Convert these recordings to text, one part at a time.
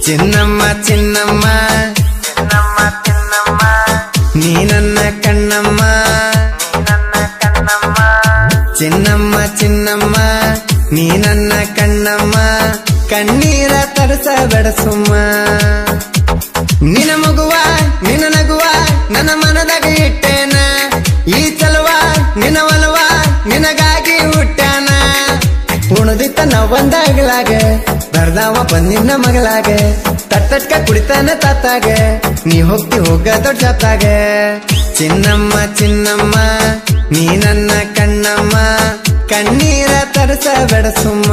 ಚಿನ್ನಮ್ಮ ಚಿನ್ನಮ್ಮ ಚಿನ್ನಮ್ಮ ಚಿನ್ನಮ್ಮ ನೀ ನನ್ನ ಕಣ್ಣಮ್ಮ ಚಿನ್ನಮ್ಮ ಚಿನ್ನಮ್ಮ ನೀ ನನ್ನ ಕಣ್ಣಮ್ಮ ಕಣ್ಣೀರ ತರಸಬೇಡ ಸುಮ್ಮ ನಿನ ಮಗುವ ನಿನ ನಗುವ ನನ್ನ ಮನದಾಗ ಇಟ್ಟೇನ ಈ ಚಲುವ ನಿನ ಒಲವ ನಿನಗಾಗಿ ಹುಟ್ಟಾನ ಉಣದಿತ್ತ ನಾವೊಂದಾಗಲಾಗ ಬರ್ದಾವ ಬಂದಿನ ಮಗಳಾಗ ತಟ್ಟಟ್ಕ ಕುಡಿತಾನ ತಾತಾಗ ನೀ ಹೋಗ್ತಿ ಹೋಗ ದೊಡ್ಡ ಜಾತಾಗ ಚಿನ್ನಮ್ಮ ಚಿನ್ನಮ್ಮ ನೀ ನನ್ನ ಕಣ್ಣಮ್ಮ ಕಣ್ಣೀರ ತರಸಬೇಡ ಸುಮ್ಮ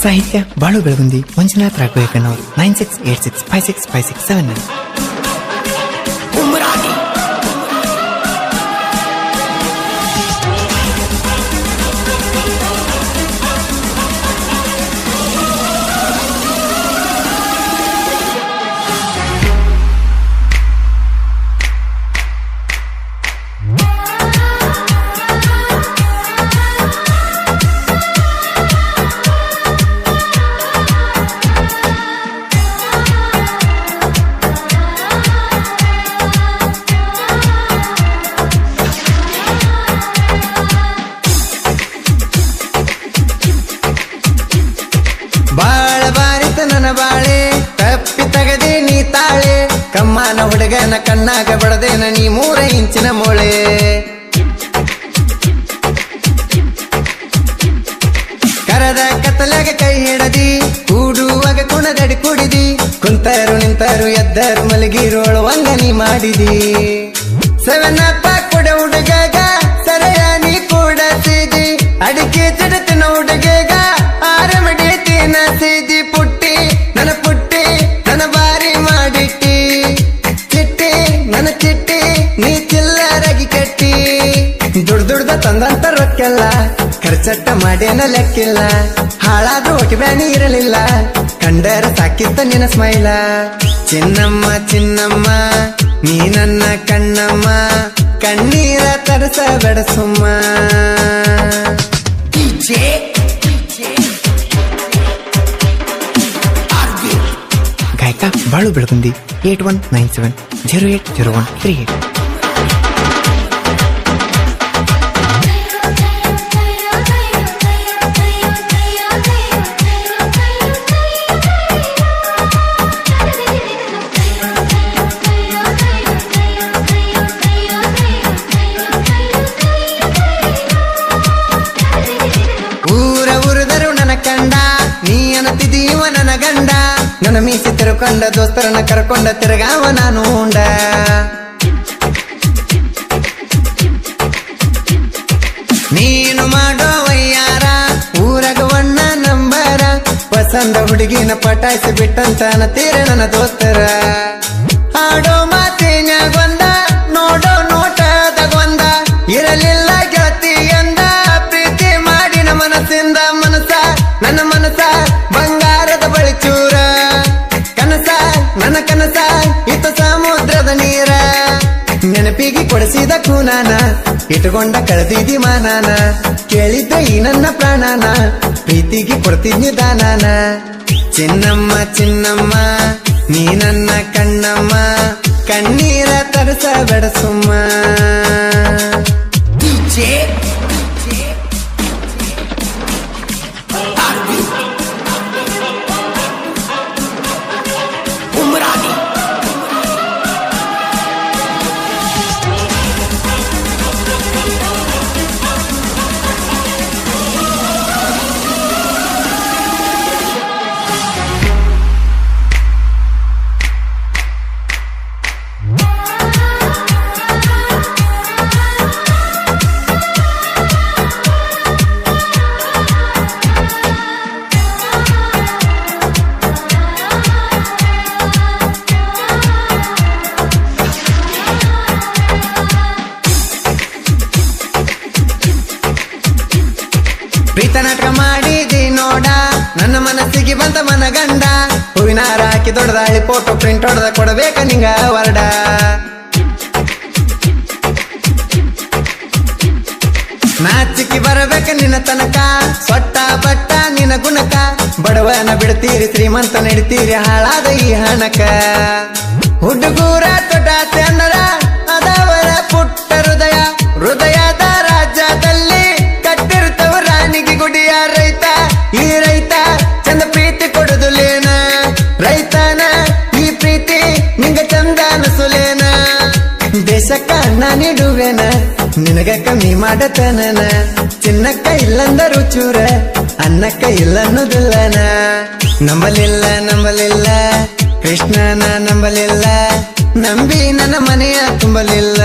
ಸಾಹಿತ್ಯ ಬಾಳು ಬೆಳಗುಂದಿ ಮಂಜುನಾಥ್ ರಾಘವೇಕಣ್ಣವ್ರು 9686565679 ಬಾಳ ಬಾರಿತ ನನ್ನ ಬಾಳೆ ತಪ್ಪಿ ತಗದೆ ನೀ ತಾಳೆ ಕಮ್ಮನ ಹುಡುಗನ ಕಣ್ಣಾಗ ಬಡದೇನ ನೀ 3 ಇಂಚಿನ ಮೊಳೆ ಕರದ ಕತ್ತಲಾಗ ಕೈ ಹಿಡದಿ ಕೂಡುವಾಗ ಕುಣದಡಿ ಕುಡಿದಿ ಕುಂತರು ನಿಂತರು ಎದ್ದರು ಮಲಗಿರೋಳು ವಂಗನಿ ಮಾಡಿದಿ 7 ಅಪ್ಪ ಕೊಡ ಹುಡುಗಗ ಸರಯ ನೀ ಕೂಡಸಿದಿ ಅಡಿಕೆ ಚಿಡತಿನ ಹುಡುಗಗ ಆರಮಡಿ ತಿನ್ನಸಿದಿ ಪುಟ್ಟಿ ನನ್ನ ಬಾರಿ ಮಾಡಿಟ್ಟಿ ಚಿಟ್ಟಿ ನನ್ನ ಚಿಟ್ಟಿ ನೀ ಚಿಲ್ಲರಾಗಿ ಕಟ್ಟಿ ದುಡ್ದ ತಂದಂತ ರೊಕ್ಕೆಲ್ಲ ಖರ್ಚಟ್ಟ ಮಾಡೇನ ಲೆಕ್ಕಿಲ್ಲ ಹಾಳಾದ್ರೂ ಒಟ್ಟಿ ಬ್ಯಾನಿ ಇರಲಿಲ್ಲ ಕಂಡರ ಸಾಕಿತ್ತ ನಿನ್ನ ಸ್ಮೈಲ ಚಿನ್ನಮ್ಮ ಚಿನ್ನಮ್ಮ ನೀ ನನ್ನ ಕಣ್ಣಮ್ಮ ಕಣ್ಣೀರ ತರಸಬೇಡ ಸುಮ್ಮ ಗಾಯಕ ಬಾಳು ಬೆಳಗುಂದಿ 8197080138 ನನ್ನ ಗಂಡ ನನ್ನ ಮೀಸಿ ತಿರುಕೊಂಡ ದೋಸ್ತರನ್ನ ಕರ್ಕೊಂಡ ತಿರುಗಾವ ನಾನು ಉಂಡ ನೀನು ಮಾಡೋ ವಯ್ಯಾರ ಊರಗ ಒಣ್ಣ ನಂಬರ ಪಸಂದ ಹುಡುಗಿನ ಪಟಾಯಿಸಿ ಬಿಟ್ಟಂತ ತೀರ ನನ್ನ ದೋಸ್ತರ ಆಡೋ ಮಾತಿನ್ಯಾಗೊಂದ ನೋಡೋ ನೋಟದಗೊಂದ ಇರಲಿಲ್ಲ ಗೆಳತಿ ಎಂದ ಪ್ರೀತಿ ಮಾಡಿನ ಮನಸ್ಸಿಂದ ನನ್ನ ಮನಸ ಬಂಗಾರದ ಬಳಿ ಚೂರ ನನ್ನ ಕನಸ ಇತ ಸಮುದ್ರದ ನೀರ ನೆನಪಿಗೆ ಕೊಡಿಸಿದ ಕೂನಾನ ಇಟ್ಟುಕೊಂಡ ಕಳೆದಿದಿ ಮಾನಾನ ಕೇಳಿದ್ದ ಈ ನನ್ನ ಪ್ರಾಣನ ಪ್ರೀತಿಗೆ ಕೊಡ್ತಿದ್ನಿ ದಾನಾನ ಚಿನ್ನಮ್ಮ ಚಿನ್ನಮ್ಮ ನೀ ನನ್ನ ಕಣ್ಣಮ್ಮ ಕಣ್ಣೀರ ತರಸಬೇಡ ಸುಮ್ಮ ಪ್ರೀತ ನಾಟಕ ಮಾಡಿದಿ ನೋಡ ನನ್ನ ಮನಸ್ಸಿಗೆ ಬಂತ ಮನಗಂಡ ಹೂವಿನ ಹಾರ ಹಾಕಿ ದೊಡ್ಡದಾಳಿ ಫೋಟೋ ಪ್ರಿಂಟ್ ಹೊಡೆದ ಕೊಡಬೇಕ ನಿಂಗ ವರ್ಡ ನಾಚಿಕಿ ಬರಬೇಕ ನಿನ್ನ ತನಕ ಸೊಟ್ಟ ಬಟ್ಟ ನಿನ ಗುಣಕ ಬಡವನ ಬಿಡ್ತೀರಿ ಶ್ರೀಮಂತ ನಡಿತೀರಿ ಹಾಳಾದ ಈ ಹಣಕ ಹುಡುಗೂರ ತೊಡ ಚಂದರ ಅದವರ ಪುಟ್ಟ ಹೃದಯ ಹೃದಯದ ರಾಜ್ಯದಲ್ಲಿ ಕಟ್ಟಿರ್ತವ ರಾಣಿಗೆ ಗುಡಿಯ ರೈತ ಈ ರೈತ ಚಂದ ಪ್ರೀತಿ ಕೊಡುದುಲೇನ ರೈತನ ಈ ಪ್ರೀತಿ ನಿಂಗ ಚಂದ ಅನಸುಲೇನ ದೇಶಕ್ಕ ಅನ್ನ ನೀಡುವೆನ ನಿನಗ ಕಮ್ಮಿ ಮಾಡತನನ ಚಿನ್ನಕ್ಕ ಇಲ್ಲಂದರು ಚೂರ ಅನ್ನಕ್ಕ ಇಲ್ಲನ್ನೋದಿಲ್ಲನ ನಂಬಲಿಲ್ಲ ಕೃಷ್ಣನ ನಂಬಲಿಲ್ಲ ನಂಬಿ ನನ್ನ ಮನೆಯ ತುಂಬಲಿಲ್ಲ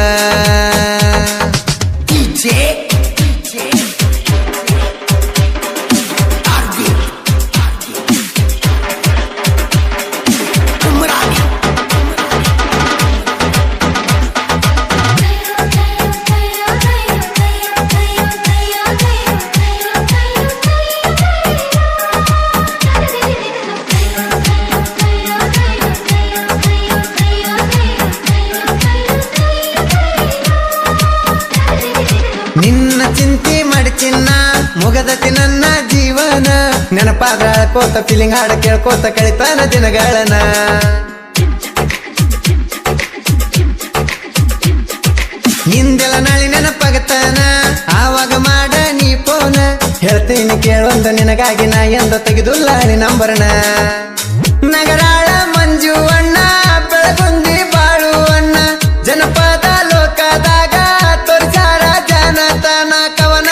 ನಿನ್ನ ಚಿಂತಿ ಮಾಡಿ ಚಿನ್ನ ಮುಗದತಿ ನನ್ನ ಜೀವನ ನೆನಪಾದ ಕೋತ ಫೀಲಿಂಗ್ ಹಾಡ ಕೇಳ್ಕೋತ ಕಳಿತಾನ ದಿನಗಳನ ಹಿಂದೆಲ್ಲ ನಾಳೆ ನೆನಪಾಗತಾನ ಆವಾಗ ಮಾಡ ನೀ ಫೋನ ಹೇಳ್ತೀನಿ ಕೇಳೊಂದ ನಿನಗಾಗಿ ನಾ ಎಂದ ತೆಗೆದುಲ್ಲ ನೀ ನಂಬರ್ನ ನಗರಾಳ ಮಂಜು ಅಣ್ಣ ಬೆಳಗುಂದಿ ಬಾಳು ಅಣ್ಣ ಜನಪದ ಲೋಕದಾಗ ತೋರಿಸಾರ ಜನತನ ಕವನ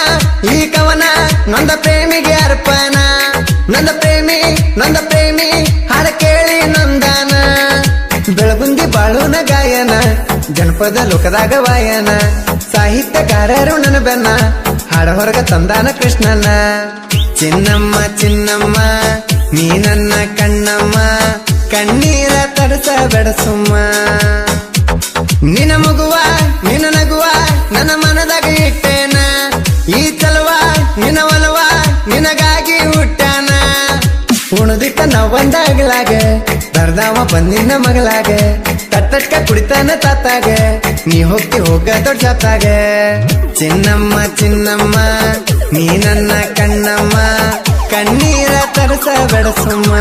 ಈ ಕವನ ನೊಂದ ಪ್ರೇಮಿಗೆ ಅರ್ಪಣ ನಂದ ಪ್ರೇಮಿ ಹಾಡ ಕೇಳಿ ನಂದನ ಬೆಳಗುಂದಿ ಬಾಳುನ ಗಾಯನ ಜನಪದ ಲೋಕದಾಗ ವಾಯನ ಸಾಹಿತ್ಯಕಾರರು ನನ್ನ ಬೆನ್ನ ಹಾಡ ಹೊರಗ ತಂದಾನ ಕೃಷ್ಣನ ಚಿನ್ನಮ್ಮ ನೀ ನನ್ನ ಕಣ್ಣಮ್ಮ ಕಣ್ಣೀರ ತಡಸ ಬೆಡಸುಮ್ಮ ನಿನ ಮಗುವ ನಿನ ನಗುವ ನನ್ನ ಮನದಾಗ ಇಟ್ಟೇನ ಈ ಚಲುವ ನಿನ ಒಲವ ನಿನಗಾಗಿ ಹುಟ್ಟಾನ ಉಣದಿಟ್ಟ ನಾವಂದಾಗಲಾಗ ಬರ್ದಾವ ಬಂದಿನ ಮಗಳಾಗ ತಟ್ಟಟ್ಕ ಕುಡಿತಾನ ತಾತಾಗ ನೀ ಹೋಗ ದೊಡ್ಡ ಜಾತಾಗ ಚಿನ್ನಮ್ಮ ನೀ ನನ್ನ ಕಣ್ಣಮ್ಮ ಕಣ್ಣೀರ ತರಸ ಬೆಡಸಮ್ಮ